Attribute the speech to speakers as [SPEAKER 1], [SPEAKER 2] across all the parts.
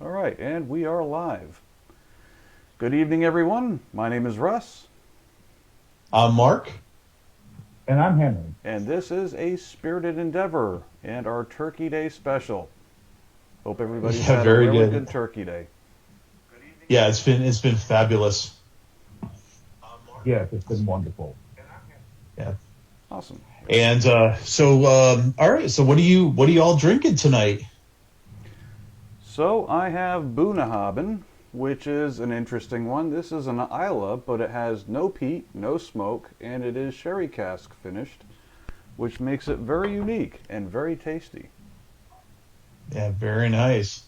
[SPEAKER 1] All right, and we are live. Good evening, everyone. My name is Russ,
[SPEAKER 2] I'm Mark.
[SPEAKER 3] And I'm Henry.
[SPEAKER 1] and this is a spirited endeavor and our Turkey Day special. Hope everybody's
[SPEAKER 2] Yeah,
[SPEAKER 1] had a
[SPEAKER 2] very
[SPEAKER 1] really
[SPEAKER 2] good.
[SPEAKER 1] good Turkey Day.
[SPEAKER 2] Yeah, it's been fabulous.
[SPEAKER 3] Yes, it's been wonderful.
[SPEAKER 2] Yeah.
[SPEAKER 1] Awesome.
[SPEAKER 2] And all right. So what are you all drinking tonight?
[SPEAKER 1] So I have Bunnahabhain, which is an interesting one. This is an Isla, but it has no peat, no smoke, and it is sherry cask finished, which makes it very unique and very tasty.
[SPEAKER 2] Yeah, very nice.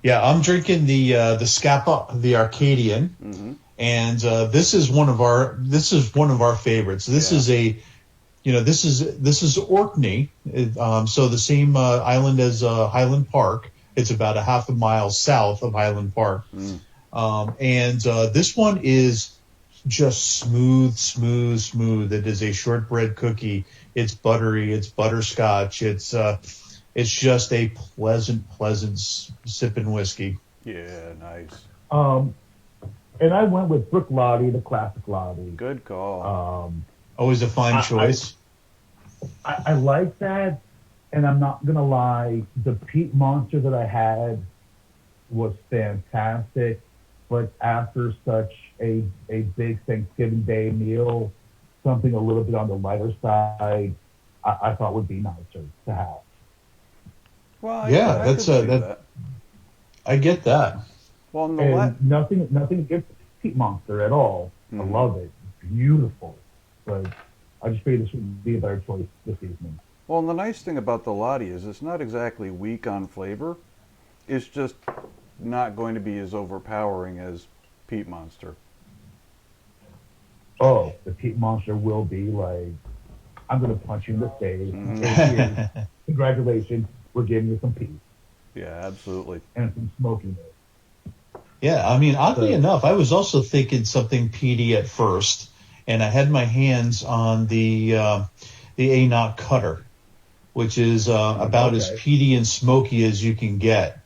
[SPEAKER 2] Yeah, I'm drinking the Scapa, the Arcadian,
[SPEAKER 1] Mm-hmm.
[SPEAKER 2] and this is one of our favorites. This
[SPEAKER 1] Yeah.
[SPEAKER 2] is this is Orkney, so the same island as Highland Park. It's about a half a mile south of Highland Park.
[SPEAKER 1] Mm.
[SPEAKER 2] And this one is just smooth, smooth, smooth. It is a shortbread cookie. It's buttery. It's butterscotch. It's just a pleasant, pleasant sipping whiskey.
[SPEAKER 1] Yeah, nice.
[SPEAKER 3] Um, and I went with Bruichladdich, the Classic Laddie.
[SPEAKER 1] Good call.
[SPEAKER 2] Always a fine
[SPEAKER 3] I-
[SPEAKER 2] choice.
[SPEAKER 3] I like that, and I'm not gonna lie, the peat monster that I had was fantastic. But after such a big Thanksgiving Day meal, something a little bit on the lighter side, I thought would be nicer to have.
[SPEAKER 1] Well,
[SPEAKER 2] Yeah,
[SPEAKER 1] I
[SPEAKER 2] that's
[SPEAKER 1] could see
[SPEAKER 2] that. I get that.
[SPEAKER 1] Well, in the
[SPEAKER 3] And nothing against peat monster at all. I
[SPEAKER 1] Mhm.
[SPEAKER 3] love it. It's beautiful. But I just figured this would be a better choice this evening.
[SPEAKER 1] well, and the nice thing about the Lottie is it's not exactly weak on flavor. It's just not going to be as overpowering as Peat Monster.
[SPEAKER 3] Oh, the peat monster will be like, I'm gonna punch you in the face.
[SPEAKER 1] Mhm.
[SPEAKER 3] Say, "Here, congratulations, we're giving you some peat
[SPEAKER 1] Yeah, absolutely.
[SPEAKER 3] and some smokiness."
[SPEAKER 2] Yeah, I mean, oddly
[SPEAKER 3] So,
[SPEAKER 2] enough, I was also thinking something peaty at first, and I had my hands on the A Cutter, which is about as
[SPEAKER 3] okay.
[SPEAKER 2] peaty and smoky as you can get.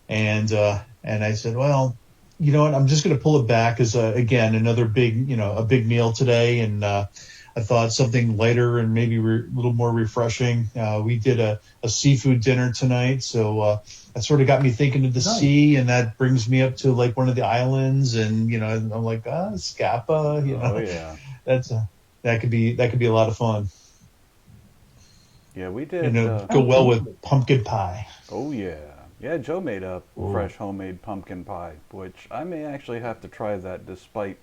[SPEAKER 2] And I said, well, you know what? I'm just going to pull it back as again another big, a big meal today, and I thought something lighter and maybe a little more refreshing. We did a seafood dinner tonight, so that sort of got me thinking of the
[SPEAKER 3] Nice.
[SPEAKER 2] sea, and that brings me up to like one of the islands, and I'm like, Scapa,
[SPEAKER 1] Oh yeah,
[SPEAKER 2] that's that could be a lot of fun.
[SPEAKER 1] yeah. We did.
[SPEAKER 2] Go well
[SPEAKER 3] Absolutely.
[SPEAKER 2] with pumpkin pie.
[SPEAKER 1] Oh yeah, yeah. Joe made a
[SPEAKER 3] Ooh.
[SPEAKER 1] fresh homemade pumpkin pie, which I may actually have to try that, despite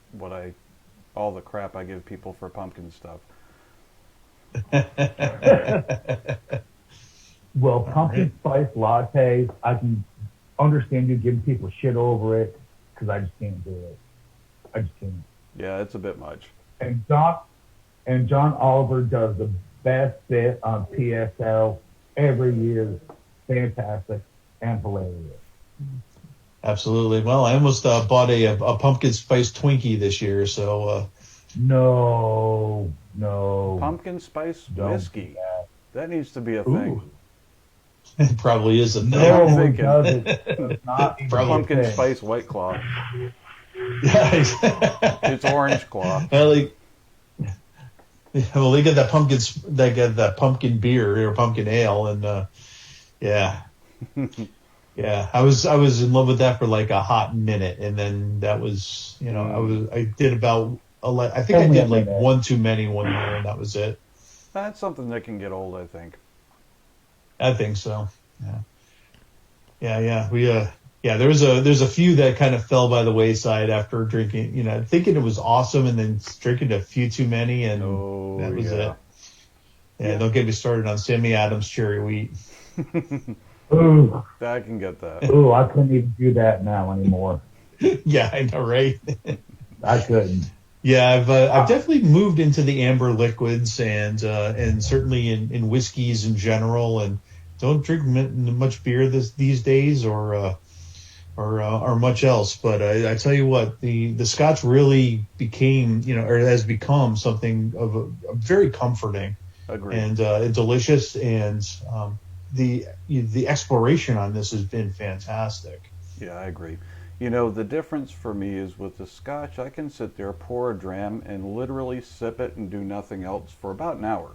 [SPEAKER 1] all the crap I give people for pumpkin stuff.
[SPEAKER 3] Well,
[SPEAKER 2] All right.
[SPEAKER 3] pumpkin spice lattes, I can understand you giving people shit over it because I just can't do it. I just can't.
[SPEAKER 1] Yeah, it's a bit much.
[SPEAKER 3] And John Oliver does the best bit on PSL every year. Fantastic and hilarious.
[SPEAKER 2] Absolutely. Well, I almost bought a pumpkin spice Twinkie this year, so
[SPEAKER 3] No,
[SPEAKER 1] Pumpkin spice
[SPEAKER 3] don't do
[SPEAKER 1] whiskey.
[SPEAKER 3] that.
[SPEAKER 1] That needs to be a
[SPEAKER 3] Ooh,
[SPEAKER 1] thing.
[SPEAKER 2] it probably is a
[SPEAKER 1] That's what I'm
[SPEAKER 3] no,
[SPEAKER 2] thing.
[SPEAKER 3] it
[SPEAKER 1] thinking.
[SPEAKER 3] doesn't. It does not need to be a
[SPEAKER 1] Pumpkin
[SPEAKER 3] thing.
[SPEAKER 1] spice White Claw.
[SPEAKER 2] Yeah.
[SPEAKER 1] It's Orange Claw.
[SPEAKER 2] They got that pumpkin beer or pumpkin ale, and yeah, yeah. I was in love with that for like a hot minute, and then that was I did about I think I
[SPEAKER 3] Only a
[SPEAKER 2] did like
[SPEAKER 3] minute.
[SPEAKER 2] one too many one year, and that was it.
[SPEAKER 1] That's something that can get old, I think.
[SPEAKER 2] I think so. Yeah. Yeah, yeah. There's a few that kind of fell by the wayside after drinking, thinking it was awesome and then drinking a few too many, and
[SPEAKER 1] Oh
[SPEAKER 2] that was
[SPEAKER 1] yeah.
[SPEAKER 2] it. Yeah, don't get me started on Sammy Adams cherry wheat.
[SPEAKER 3] Ooh,
[SPEAKER 1] I can get that.
[SPEAKER 3] ooh, I couldn't even do that now anymore.
[SPEAKER 2] Yeah, I know, right?
[SPEAKER 3] I couldn't.
[SPEAKER 2] Yeah, I've definitely moved into the amber liquids and certainly in whiskeys in general, and don't drink much beer these days or much else. But I tell you what, the Scotch really became, or has become something of a very comforting
[SPEAKER 1] Agreed.
[SPEAKER 2] and delicious. And the exploration on this has been fantastic.
[SPEAKER 1] Yeah, I agree. You know, the difference for me is with the Scotch, I can sit there, pour a dram, and literally sip it and do nothing else for about an hour.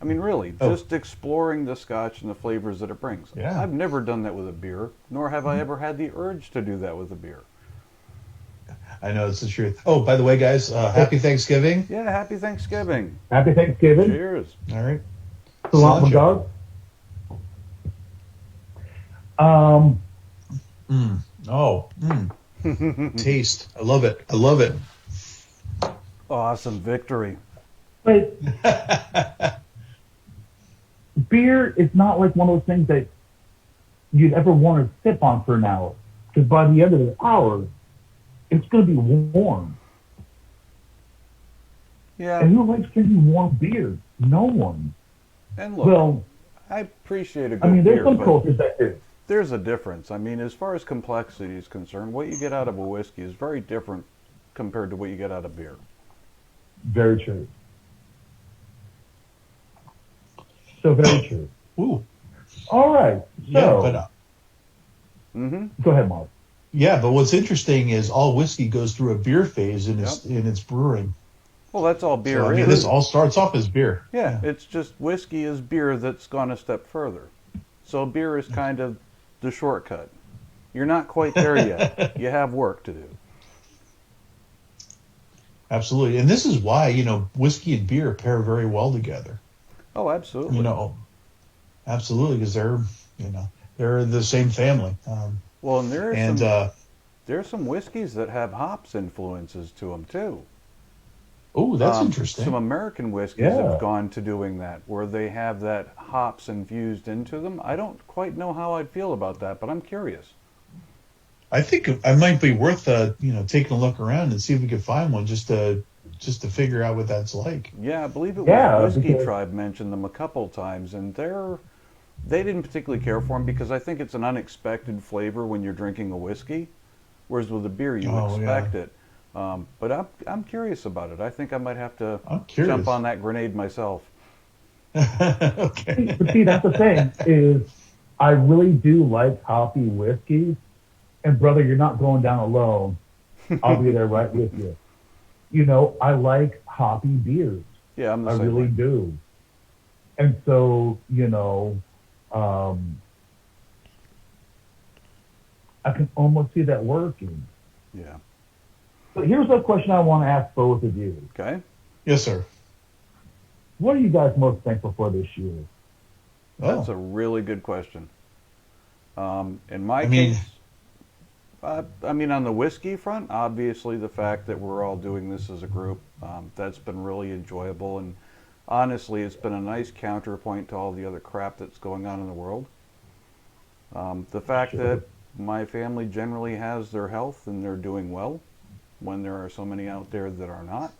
[SPEAKER 1] I mean, really,
[SPEAKER 2] Oh,
[SPEAKER 1] just exploring the Scotch and the flavors that it brings.
[SPEAKER 2] yeah.
[SPEAKER 1] I've never done that with a beer, nor have I ever had the urge to do that with a beer.
[SPEAKER 2] I know it's the truth. Oh, by the way, guys, happy Thanksgiving.
[SPEAKER 1] Yeah, happy Thanksgiving.
[SPEAKER 3] Happy Thanksgiving.
[SPEAKER 1] Cheers.
[SPEAKER 2] All right.
[SPEAKER 3] Salam
[SPEAKER 2] Cilantro.
[SPEAKER 3] Magog. Um,
[SPEAKER 2] Mm. Oh, taste. I love it. I love it.
[SPEAKER 1] Awesome victory.
[SPEAKER 3] but beer is not like one of those things that you'd ever want to sip on for an hour. Because by the end of the hour, it's going to be warm.
[SPEAKER 1] Yeah,
[SPEAKER 3] And who likes drinking warm beer? No one.
[SPEAKER 1] and look,
[SPEAKER 3] Well,
[SPEAKER 1] I appreciate a good
[SPEAKER 3] I mean, there's
[SPEAKER 1] beer,
[SPEAKER 3] some
[SPEAKER 1] but
[SPEAKER 3] cultures that do.
[SPEAKER 1] there's a difference. I mean, as far as complexity is concerned, what you get out of a whiskey is very different compared to what you get out of beer.
[SPEAKER 3] Very true. So very true.
[SPEAKER 2] Ooh.
[SPEAKER 3] All right.
[SPEAKER 2] Yeah,
[SPEAKER 3] So,
[SPEAKER 2] but
[SPEAKER 3] go ahead, Mark.
[SPEAKER 2] yeah, but what's interesting is all whiskey goes through a beer phase in its
[SPEAKER 1] Yep.
[SPEAKER 2] in its brewing.
[SPEAKER 1] Well, that's all beer
[SPEAKER 2] So, I mean,
[SPEAKER 1] is.
[SPEAKER 2] this all starts off as beer.
[SPEAKER 1] Yeah, it's just whiskey is beer that's gone a step further. So beer is kind of the shortcut. You're not quite there yet. You have work to do.
[SPEAKER 2] Absolutely. And this is why, whiskey and beer pair very well together.
[SPEAKER 1] Oh, absolutely.
[SPEAKER 2] Absolutely, because they're the same family.
[SPEAKER 1] Well, and
[SPEAKER 2] And
[SPEAKER 1] there's some whiskeys that have hops influences to them too.
[SPEAKER 2] oh, that's interesting.
[SPEAKER 1] Some American whiskeys
[SPEAKER 3] Yeah.
[SPEAKER 1] have gone to doing that, where they have that hops infused into them. I don't quite know how I'd feel about that, but I'm curious.
[SPEAKER 2] I think I might be worth taking a look around and see if we can find one just to figure out what that's like.
[SPEAKER 1] Yeah, I believe it was
[SPEAKER 3] Yeah,
[SPEAKER 1] Whiskey
[SPEAKER 3] because-
[SPEAKER 1] Tribe mentioned them a couple times, and they didn't particularly care for them because I think it's an unexpected flavor when you're drinking a whiskey, whereas with a beer you expect it. But I'm curious about it. I think I might have to
[SPEAKER 2] I'm curious.
[SPEAKER 1] jump on that grenade myself.
[SPEAKER 2] Okay.
[SPEAKER 3] But see, that's the thing is, I really do like hoppy whiskeys, and brother, you're not going down alone. I'll be there right with you. I like hoppy beers.
[SPEAKER 1] Yeah, I'm the
[SPEAKER 3] I
[SPEAKER 1] same
[SPEAKER 3] really
[SPEAKER 1] way.
[SPEAKER 3] do. And so, I can almost see that working.
[SPEAKER 1] Yeah.
[SPEAKER 3] But here's a question I want to ask both of you.
[SPEAKER 1] Okay.
[SPEAKER 2] Yes, sir.
[SPEAKER 3] What are you guys most thankful for this year?
[SPEAKER 1] That's
[SPEAKER 2] Oh,
[SPEAKER 1] a really good question. In my
[SPEAKER 2] I mean-
[SPEAKER 1] case, on the whiskey front, obviously the fact that we're all doing this as a group, that's been really enjoyable. And honestly, it's been a nice counterpoint to all the other crap that's going on in the world. The fact
[SPEAKER 3] Sure.
[SPEAKER 1] that my family generally has their health and they're doing well when there are so many out there that are not.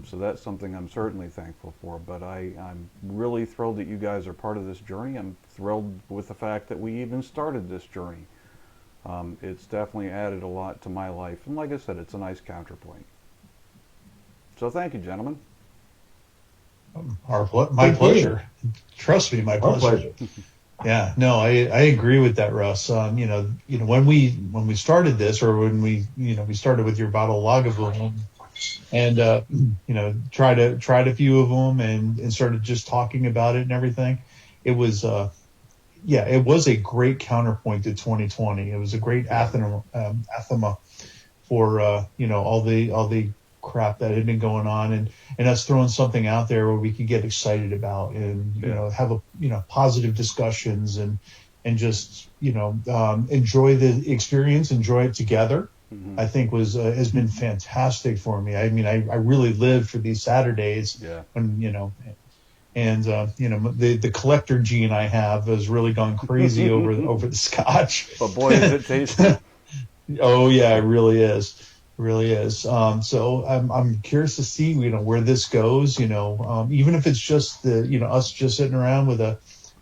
[SPEAKER 1] So that's something I'm certainly thankful for. But I'm really thrilled that you guys are part of this journey. I'm thrilled with the fact that we even started this journey. It's definitely added a lot to my life. And like I said, it's a nice counterpoint. So thank you, gentlemen.
[SPEAKER 2] my
[SPEAKER 3] Thank you.
[SPEAKER 2] pleasure. Trust me, my
[SPEAKER 3] Our
[SPEAKER 2] pleasure.
[SPEAKER 3] pleasure.
[SPEAKER 2] Yeah, no, I agree with that, Russ. When we started this, or when we started with your bottle of Lagavulin, and tried a few of them, and started just talking about it and everything. It was it was a great counterpoint to 2020. It was a great anathema for all the crap that had been going on, and us throwing something out there where we could get excited about, and have positive discussions, and just enjoy the experience, enjoy it together. I think has been fantastic for me. I mean, I really live for these Saturdays.
[SPEAKER 1] Yeah.
[SPEAKER 2] When and the collector gene I have has really gone crazy over the Scotch.
[SPEAKER 1] But boy, is it tasty.
[SPEAKER 2] Oh yeah, it really is. It really is. So I'm curious to see where this goes. Even if it's just us just sitting around with a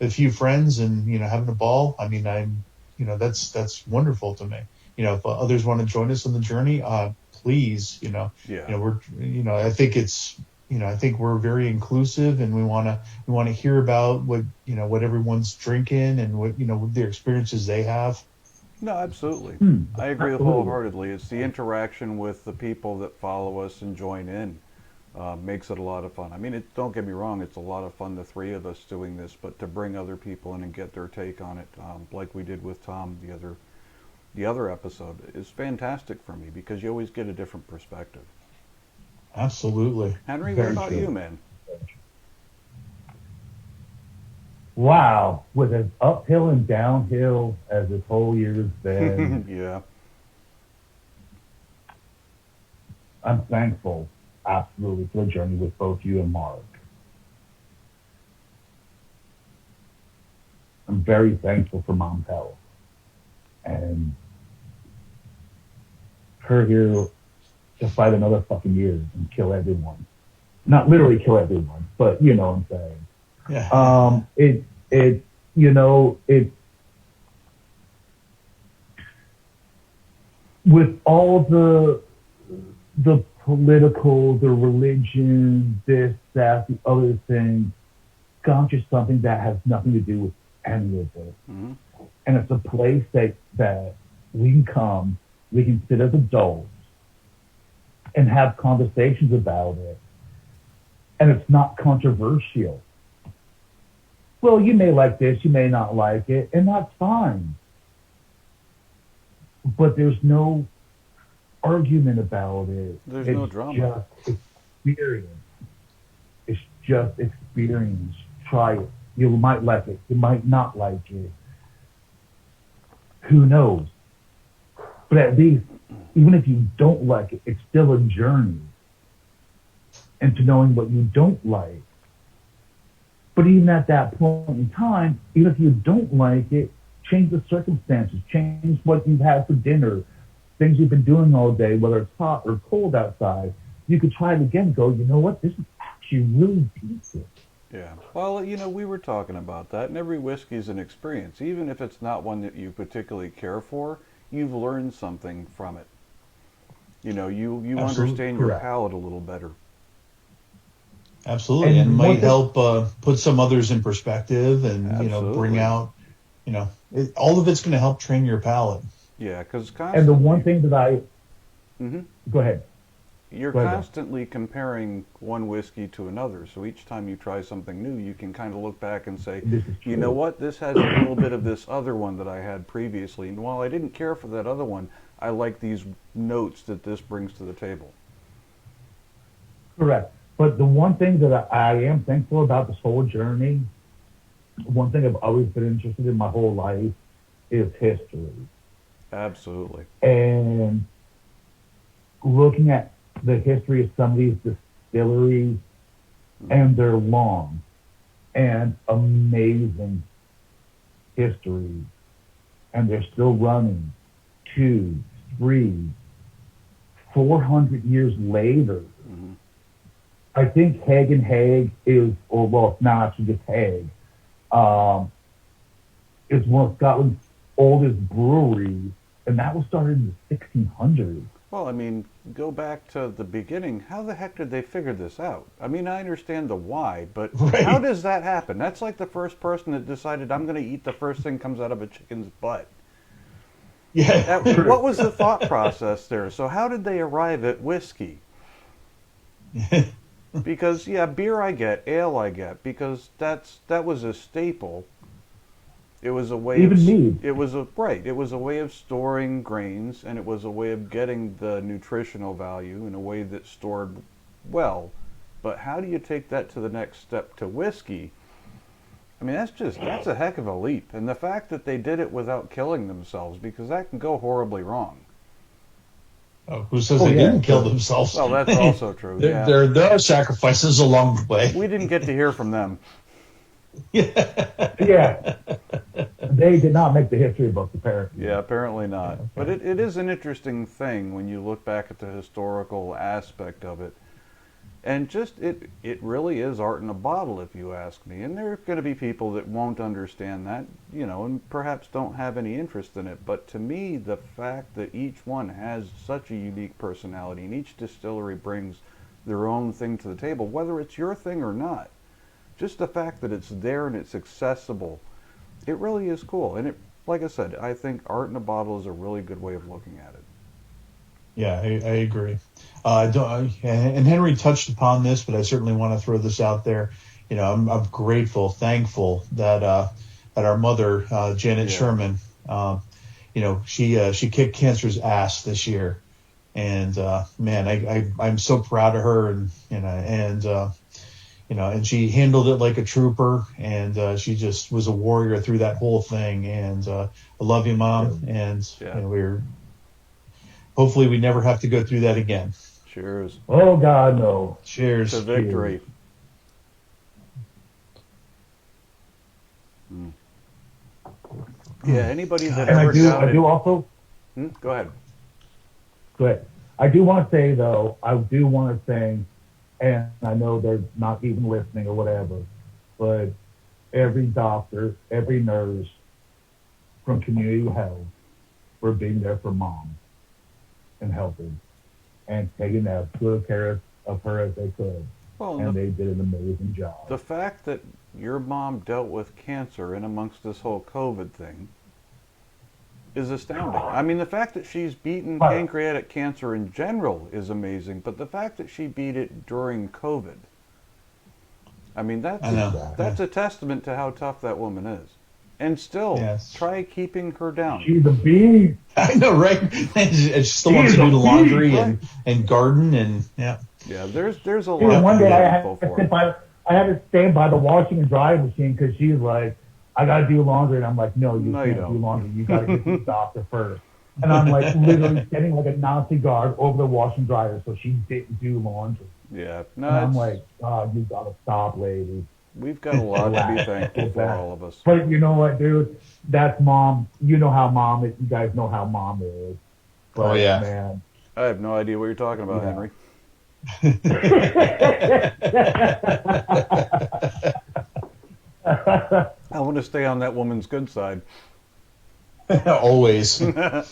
[SPEAKER 2] few friends and having a ball. I mean, that's wonderful to me. If others want to join us on the journey, please.
[SPEAKER 1] Yeah.
[SPEAKER 2] I think it's I think we're very inclusive, and we want to hear about what everyone's drinking and what their experiences they have.
[SPEAKER 1] No, absolutely. I agree
[SPEAKER 3] Absolutely.
[SPEAKER 1] wholeheartedly. It's the interaction with the people that follow us and join in makes it a lot of fun. I mean, don't get me wrong, it's a lot of fun, the three of us doing this, but to bring other people in and get their take on it, like we did with Tom the other episode, is fantastic for me because you always get a different perspective.
[SPEAKER 2] Absolutely.
[SPEAKER 1] Henry, what
[SPEAKER 3] Very
[SPEAKER 1] about
[SPEAKER 3] true.
[SPEAKER 1] you, man?
[SPEAKER 3] Wow, with as uphill and downhill as this whole year has been,
[SPEAKER 1] Yeah.
[SPEAKER 3] I'm thankful, absolutely, for the journey with both you and Mark. I'm very thankful for Mom's health and her here to fight another fucking year and kill everyone. Not literally kill everyone, but you know what I'm saying.
[SPEAKER 2] Yeah.
[SPEAKER 3] It you know it with all the political, the religion, this, that, the other thing, gone to something that has nothing to do with any of it.
[SPEAKER 1] Hmm.
[SPEAKER 3] And it's a place that we can come, we can sit as adults and have conversations about it. And it's not controversial. Well, you may like this, you may not like it, and that's fine. But there's no argument about it.
[SPEAKER 1] There's
[SPEAKER 3] It's
[SPEAKER 1] no drama.
[SPEAKER 3] just experience. It's just experience. Try it. You might like it. You might not like it. Who knows? But at least, even if you don't like it, it's still a journey into knowing what you don't like. But even at that point in time, even if you don't like it, change the circumstances, change what you've had for dinner, things you've been doing all day, whether it's hot or cold outside. You could try it again and go, you know what, this is actually really decent.
[SPEAKER 1] Yeah. Well, we were talking about that, and every whiskey is an experience. Even if it's not one that you particularly care for, you've learned something from it. You
[SPEAKER 2] Absolutely.
[SPEAKER 1] understand your
[SPEAKER 3] Correct.
[SPEAKER 1] palate a little better.
[SPEAKER 2] Absolutely, and
[SPEAKER 3] And one
[SPEAKER 2] might
[SPEAKER 3] thing,
[SPEAKER 2] help put some others in perspective, and bring
[SPEAKER 1] Absolutely.
[SPEAKER 2] out, all of it's going to help train your palate.
[SPEAKER 1] Yeah, because
[SPEAKER 3] and the one
[SPEAKER 1] constantly,
[SPEAKER 3] thing that I,
[SPEAKER 1] hmm
[SPEAKER 3] go ahead,
[SPEAKER 1] you're
[SPEAKER 3] go ahead, bro.
[SPEAKER 1] constantly comparing one whiskey to another. So each time you try something new, you can kind of look back and say,
[SPEAKER 3] This is
[SPEAKER 1] you know
[SPEAKER 3] true.
[SPEAKER 1] what, this has a little bit of this other one that I had previously. And while I didn't care for that other one, I like these notes that this brings to the table.
[SPEAKER 3] Correct. But the one thing that I am thankful about this whole journey, one thing I've always been interested in my whole life is history.
[SPEAKER 1] Absolutely.
[SPEAKER 3] And looking at the history of some of these distilleries and their long and amazing history, and they're still running 2, 3, 400 years later.
[SPEAKER 1] Hmm.
[SPEAKER 3] I think Hague and Hague is, or well, it's not actually just Hague, um, is one of Scotland's oldest breweries, and that was started in the 1600s.
[SPEAKER 1] Well, I mean, go back to the beginning. How the heck did they figure this out? I mean, I understand the why, but how
[SPEAKER 2] Right.
[SPEAKER 1] does that happen? That's like the first person that decided I'm going to eat the first thing comes out of a chicken's butt.
[SPEAKER 2] Yeah.
[SPEAKER 1] What was the thought process there? So how did they arrive at whiskey? Because yeah, beer I get, ale I get, because that was a staple. It was a way of
[SPEAKER 3] Even mead.
[SPEAKER 1] it was a right. It was a way of storing grains, and it was a way of getting the nutritional value in a way that stored well. But how do you take that to the next step to whiskey? I mean, that's a heck of a leap, and the fact that they did it without killing themselves, because that can go horribly wrong.
[SPEAKER 2] Oh, who says
[SPEAKER 3] Oh
[SPEAKER 2] they
[SPEAKER 3] yeah,
[SPEAKER 2] didn't kill themselves?
[SPEAKER 1] Well, that's also true. Yeah,
[SPEAKER 2] There are sacrifices along the way.
[SPEAKER 1] we didn't get to hear from them.
[SPEAKER 3] yeah. They did not make the history books apparently.
[SPEAKER 1] Yeah, apparently not. But
[SPEAKER 3] Okay.
[SPEAKER 1] it is an interesting thing when you look back at the historical aspect of it. And just it really is art in a bottle, if you ask me. And there are going to be people that won't understand that, and perhaps don't have any interest in it. But to me, the fact that each one has such a unique personality and each distillery brings their own thing to the table, whether it's your thing or not. Just the fact that it's there and it's accessible, it really is cool. And it, like I said, I think art in a bottle is a really good way of looking at it.
[SPEAKER 2] Yeah, I agree. And Henry touched upon this, but I certainly want to throw this out there. You know, I'm grateful, thankful that our mother, Janet Sherman, you know, she kicked cancer's ass this year, and man, I'm so proud of her, and and she handled it like a trooper, and she just was a warrior through that whole thing. And I love you, Mom, and hopefully we never have to go through that again.
[SPEAKER 1] Cheers.
[SPEAKER 3] Oh God, no.
[SPEAKER 2] Cheers
[SPEAKER 1] to victory. Mm. Yeah, anybody that ever
[SPEAKER 3] I do also.
[SPEAKER 1] Go ahead.
[SPEAKER 3] Good. I do want to say though, and I know they're not even listening or whatever, but every doctor, every nurse from community health for being there for Mom and helping and taking as good care of her as they could. Well, and they did an amazing job.
[SPEAKER 1] The fact that your mom dealt with cancer in amongst this whole COVID thing is astounding. I mean, the fact that she's beaten pancreatic cancer in general is amazing, but the fact that she beat it during COVID, I mean, that's a testament to how tough that woman is. And still, try keeping her down.
[SPEAKER 3] She's a beast.
[SPEAKER 2] I know, right? And she still wants to do the laundry and garden and
[SPEAKER 1] Yeah, there's a lot.
[SPEAKER 3] One day I had to stand by the washing and drying machine because she's like, I got to do laundry. And I'm like, no, you can't do laundry. You got to get to the doctor first. And I'm like literally standing like a Nazi guard over the washing dryer so she didn't do laundry.
[SPEAKER 1] Yeah.
[SPEAKER 3] No, and I'm like, oh, you got to stop, lady.
[SPEAKER 1] We've got a lot to be thankful for, all of us.
[SPEAKER 3] But you know what, dude? That's Mom. You know how Mom is. You guys know how Mom is. But, man.
[SPEAKER 1] I have no idea what you're talking about, Henry. I want to stay on that woman's good side.
[SPEAKER 2] Always.
[SPEAKER 3] I'm going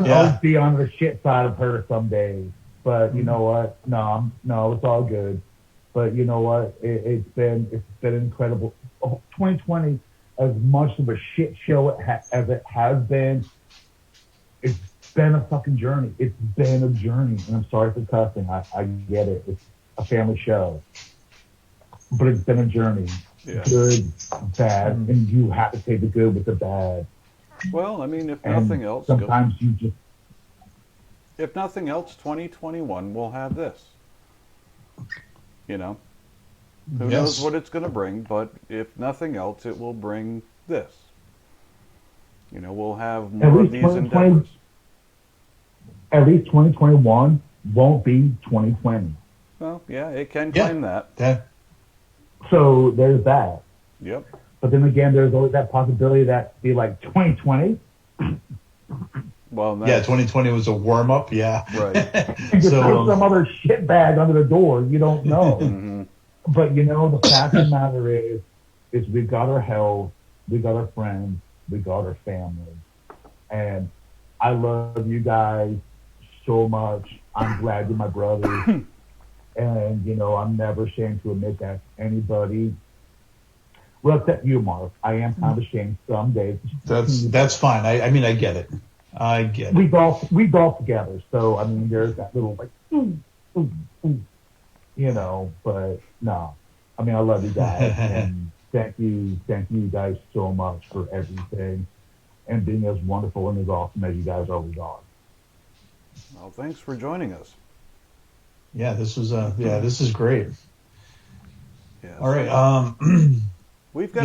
[SPEAKER 3] to always be on the shit side of her someday. But you know what? No, it's all good. But you know what? It's been incredible. 2020, as much of a shit show as it has been, it's been a fucking journey. It's been a journey. And I'm sorry for cussing. I get it. It's a family show. But it's been a journey. Yeah. Good, bad, and you have to take the good with the bad.
[SPEAKER 1] Well, I mean, if nothing else,
[SPEAKER 3] sometimes you just.
[SPEAKER 1] If nothing else, 2021 will have this. You know, who knows what it's going to bring, but if nothing else, it will bring this. You know, we'll have more of these endeavors.
[SPEAKER 3] At least 2021 won't be 2020.
[SPEAKER 1] Well, yeah, it can claim that.
[SPEAKER 3] So there's that.
[SPEAKER 1] Yep.
[SPEAKER 3] But then again, there's always that possibility that be like 2020.
[SPEAKER 1] Well,
[SPEAKER 2] 2020 was a warm up. Yeah.
[SPEAKER 1] Right.
[SPEAKER 3] And just put some other shit bag under the door. You don't know.
[SPEAKER 1] Mm-hmm.
[SPEAKER 3] But you know, the fact of the matter is we've got our health, we got our friends, we got our family, and I love you guys so much. I'm glad you're my brothers. And, you know, I'm never ashamed to admit that to anybody. Well, except you, Mark. I am kind of ashamed some days.
[SPEAKER 2] That's fine. I mean, I get it. I get it.
[SPEAKER 3] We golf together. So, I mean, there's that little, like, you know, but no. I mean, I love you guys. And thank you guys so much for everything and being as wonderful and as awesome as you guys always are.
[SPEAKER 1] Well, thanks for joining us.
[SPEAKER 2] Yeah, this is great.
[SPEAKER 1] Yeah.
[SPEAKER 2] All right.
[SPEAKER 1] We've got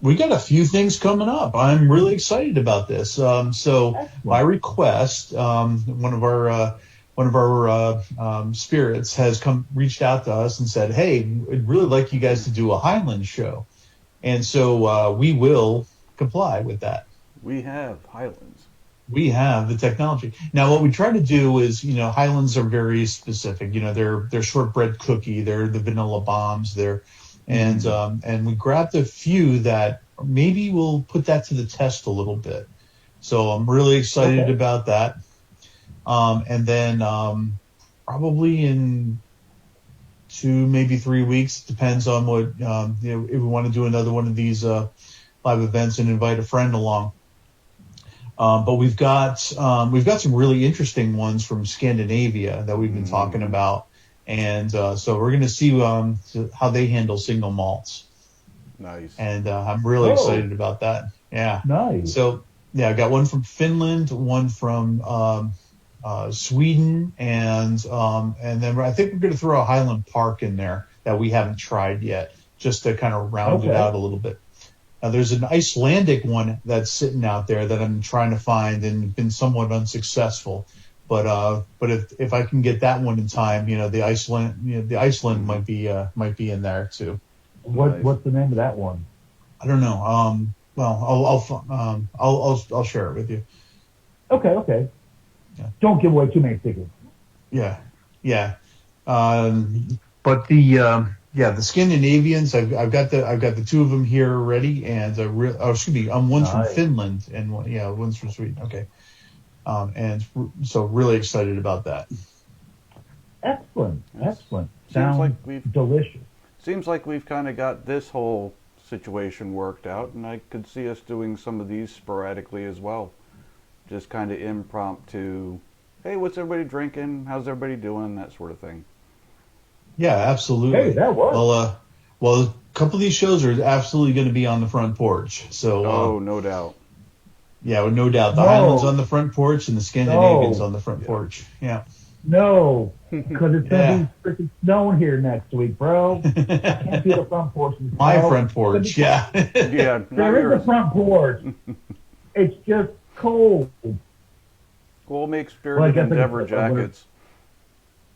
[SPEAKER 2] we got a few things coming up. I'm really excited about this. So by request, one of our spirits has reached out to us and said, "Hey, I'd really like you guys to do a Highlands show," and so we will comply with that.
[SPEAKER 1] We have Highlands.
[SPEAKER 2] We have the technology. Now, what we try to do is, you know, Highlands are very specific. You know, they're shortbread cookie, they're the vanilla bombs, and we grabbed a few that maybe we'll put that to the test a little bit. So I'm really excited about that. And then probably in 2, maybe 3 weeks, depends on what, if we want to do another one of these live events and invite a friend along. But we've got some really interesting ones from Scandinavia that we've been talking about. And so we're going to see how they handle single malts.
[SPEAKER 1] Nice.
[SPEAKER 2] And I'm really excited about that. Yeah.
[SPEAKER 3] Nice.
[SPEAKER 2] So, yeah, I got one from Finland, one from Sweden, and then I think we're going to throw a Highland Park in there that we haven't tried yet, just to kind of round it out a little bit. Now, there's an Icelandic one that's sitting out there that I'm trying to find and been somewhat unsuccessful. But if I can get that one in time, the Iceland might be in there too.
[SPEAKER 3] What's the name of that one?
[SPEAKER 2] I don't know. Well, I'll share it with you.
[SPEAKER 3] Okay. Yeah. Don't give away too many tickets.
[SPEAKER 2] Yeah. But the Scandinavians, I've got the 2 of them here already, and one's from Finland and one's from Sweden. Okay. And so really excited about that.
[SPEAKER 3] Excellent. Sounds delicious.
[SPEAKER 1] Seems like we've kind of got this whole situation worked out, and I could see us doing some of these sporadically as well. Just kind of impromptu, hey, what's everybody drinking? How's everybody doing? That sort of thing.
[SPEAKER 2] Yeah, absolutely.
[SPEAKER 3] Hey, that works.
[SPEAKER 2] Well, a couple of these shows are absolutely going to be on the front porch. So,
[SPEAKER 1] no doubt.
[SPEAKER 2] Yeah, no doubt. The Highlands on the front porch and the Scandinavians on the front porch. Yeah.
[SPEAKER 3] No, because it's going to be freaking snowing here next week, bro. I can't be the front porch.
[SPEAKER 2] My front porch, yeah.
[SPEAKER 1] Yeah.
[SPEAKER 3] There is a front porch. It's just cold.
[SPEAKER 1] We'll make Spirit Endeavor jackets.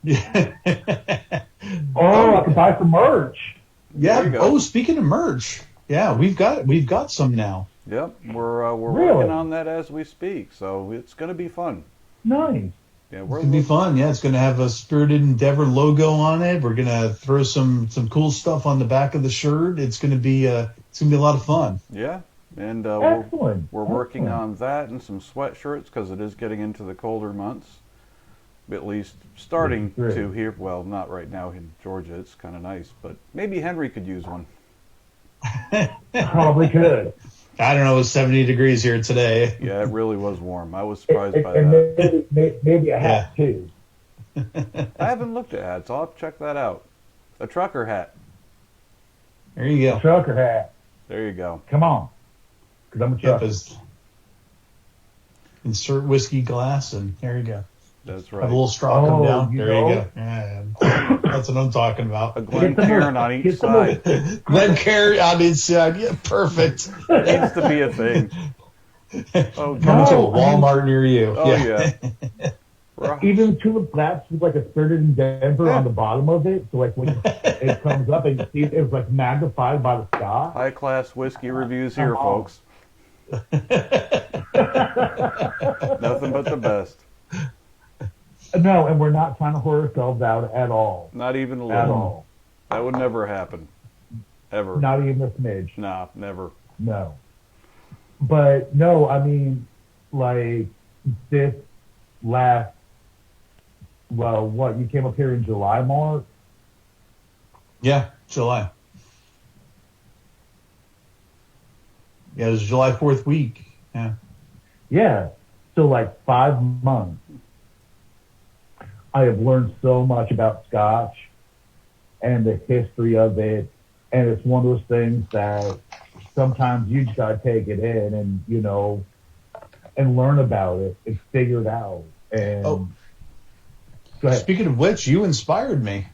[SPEAKER 2] Yeah.
[SPEAKER 3] I can buy some merch.
[SPEAKER 2] Yeah. Oh, speaking of merch, yeah, we've got some now.
[SPEAKER 1] Yep, we're working on that as we speak, so it's going to be fun.
[SPEAKER 3] Nice.
[SPEAKER 1] Yeah,
[SPEAKER 2] it's going to be fun. Yeah, it's going to have a Spirited Endeavor logo on it. We're going to throw some cool stuff on the back of the shirt. It's going to be a lot of fun.
[SPEAKER 1] Yeah, and
[SPEAKER 3] Excellent.
[SPEAKER 1] we're working on that and some sweatshirts because it is getting into the colder months. At least starting to here. Well, not right now in Georgia. It's kind of nice, but maybe Henry could use one.
[SPEAKER 3] Probably could.
[SPEAKER 2] I don't know. It was 70 degrees here today.
[SPEAKER 1] Yeah, it really was warm. I was surprised by that.
[SPEAKER 3] Maybe a hat too.
[SPEAKER 1] I haven't looked at hats. I'll have to check that out. A trucker hat.
[SPEAKER 2] There you go.
[SPEAKER 3] A trucker hat.
[SPEAKER 1] There you go.
[SPEAKER 3] Come on. Because I'm a trucker.
[SPEAKER 2] Insert whiskey glass, and there you go.
[SPEAKER 1] That's right.
[SPEAKER 2] Have a little straw come down. There you go. Yeah, that's what I'm talking about.
[SPEAKER 1] A Glencairn on each side.
[SPEAKER 2] Glencairn on each side. Yeah, perfect.
[SPEAKER 1] It needs to be a thing.
[SPEAKER 2] Oh, coming to a Walmart near you.
[SPEAKER 1] Oh, yeah.
[SPEAKER 3] Even tulip glass with like a Spirited Endeavor on the bottom of it. So like when it comes up and you see it was like magnified by the sky.
[SPEAKER 1] High class whiskey reviews here, folks. Nothing but the best.
[SPEAKER 3] No, and we're not trying to whore ourselves out at all.
[SPEAKER 1] Not even a little.
[SPEAKER 3] At all.
[SPEAKER 1] That would never happen. Ever.
[SPEAKER 3] Not even a smidge.
[SPEAKER 1] Nah, never.
[SPEAKER 3] No. But no, I mean, like this last, you came up here in July, Mark?
[SPEAKER 2] Yeah, July. Yeah, it was July 4th week. Yeah.
[SPEAKER 3] Yeah. So like 5 months. I have learned so much about Scotch and the history of it. And it's one of those things that sometimes you just got to take it in and, and learn about it and figure it out. And
[SPEAKER 2] speaking of which, you inspired me.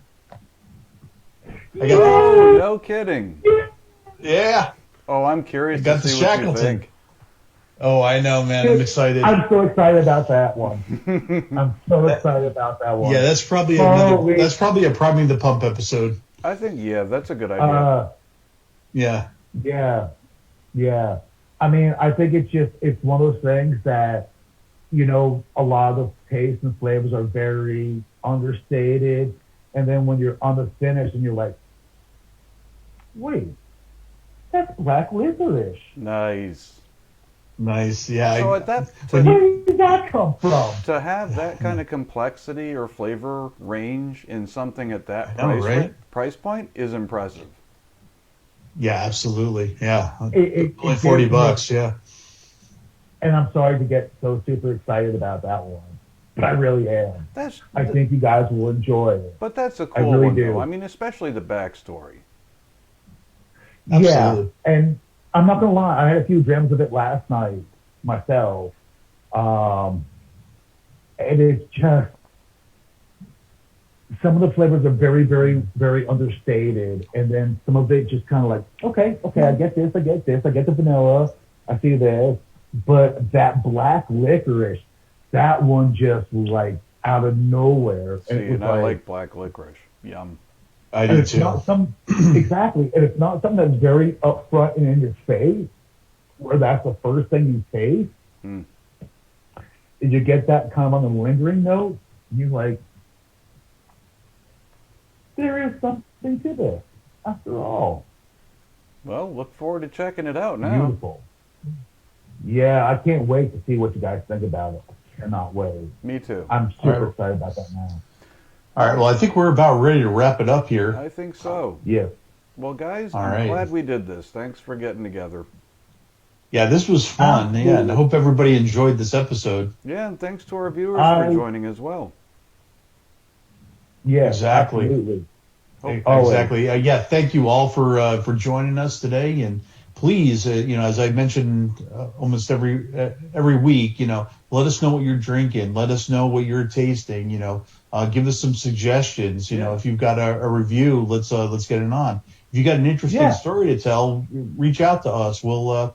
[SPEAKER 1] No kidding.
[SPEAKER 2] Yeah.
[SPEAKER 1] Oh, I'm curious to see what you think.
[SPEAKER 2] Oh, I know, man. I'm excited.
[SPEAKER 3] I'm so excited about that one.
[SPEAKER 2] Yeah, that's probably a Priming the Pump episode.
[SPEAKER 1] I think, that's a good idea.
[SPEAKER 2] Yeah.
[SPEAKER 3] Yeah. I mean, I think it's one of those things that, a lot of the tastes and flavors are very understated. And then when you're on the finish and you're like, wait, that's black licorice.
[SPEAKER 1] Nice.
[SPEAKER 2] Yeah.
[SPEAKER 1] So at that,
[SPEAKER 3] crazy. did that come from?
[SPEAKER 1] To have that kind of complexity or flavor range in something at that price point is impressive.
[SPEAKER 2] Yeah, absolutely. Yeah.
[SPEAKER 3] Only
[SPEAKER 2] $40. Yeah.
[SPEAKER 3] And I'm sorry to get so super excited about that one, but I really am. I think you guys will enjoy it.
[SPEAKER 1] But that's a cool one, though. I mean, especially the backstory.
[SPEAKER 3] Absolutely. Yeah, and I'm not gonna lie, I had a few drams of it last night myself, and it's just some of the flavors are very, very, very understated, and then some of it just kind of like, okay, I get this, I get the vanilla, I see this, but that black licorice, that one just was like out of nowhere.
[SPEAKER 1] See, and I like black licorice. Yum.
[SPEAKER 2] I do too.
[SPEAKER 3] Exactly, and it's not something that's very upfront and in your face, where that's the first thing you taste. Did you get that kind of on the lingering note? You're like, there is something to this, after all.
[SPEAKER 1] Well, look forward to checking it out now.
[SPEAKER 3] Beautiful. Yeah, I can't wait to see what you guys think about it. I cannot wait.
[SPEAKER 1] Me too.
[SPEAKER 3] I'm super excited about that now.
[SPEAKER 2] All right, well, I think we're about ready to wrap it up here.
[SPEAKER 1] I think so.
[SPEAKER 3] Yeah.
[SPEAKER 1] Well, guys, I'm glad we did this. Thanks for getting together.
[SPEAKER 2] Yeah, this was fun. Yeah, and I hope everybody enjoyed this episode.
[SPEAKER 1] Yeah, and thanks to our viewers for joining as well.
[SPEAKER 3] Yeah,
[SPEAKER 2] exactly.
[SPEAKER 3] Absolutely.
[SPEAKER 2] Exactly. Yeah, thank you all for joining us today. And please, as I mentioned almost every week, let us know what you're drinking. Let us know what you're tasting. Give us some suggestions. If you've got a review, let's get it on. If you got an interesting story to tell, reach out to us. We'll,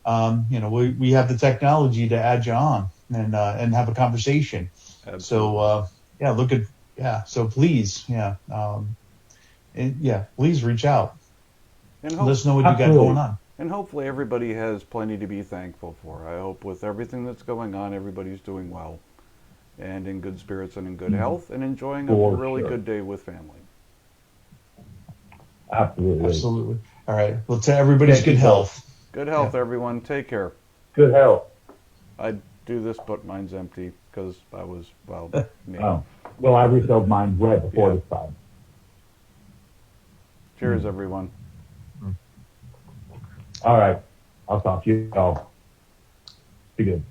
[SPEAKER 2] we have the technology to add you on and have a conversation.
[SPEAKER 1] Absolutely.
[SPEAKER 2] So, so please, please reach out. And let us know what you got going on.
[SPEAKER 1] And hopefully everybody has plenty to be thankful for. I hope with everything that's going on, everybody's doing well and in good spirits and in good health and enjoying a really good day with family.
[SPEAKER 3] Absolutely.
[SPEAKER 2] All right. Well, to everybody's good health.
[SPEAKER 1] Good health, everyone. Take care.
[SPEAKER 3] Good health.
[SPEAKER 1] I do this, but mine's empty because I was, me.
[SPEAKER 3] Oh. Well, I refilled mine right before this time.
[SPEAKER 1] Cheers, everyone.
[SPEAKER 3] All right. I'll talk to you all. Be good.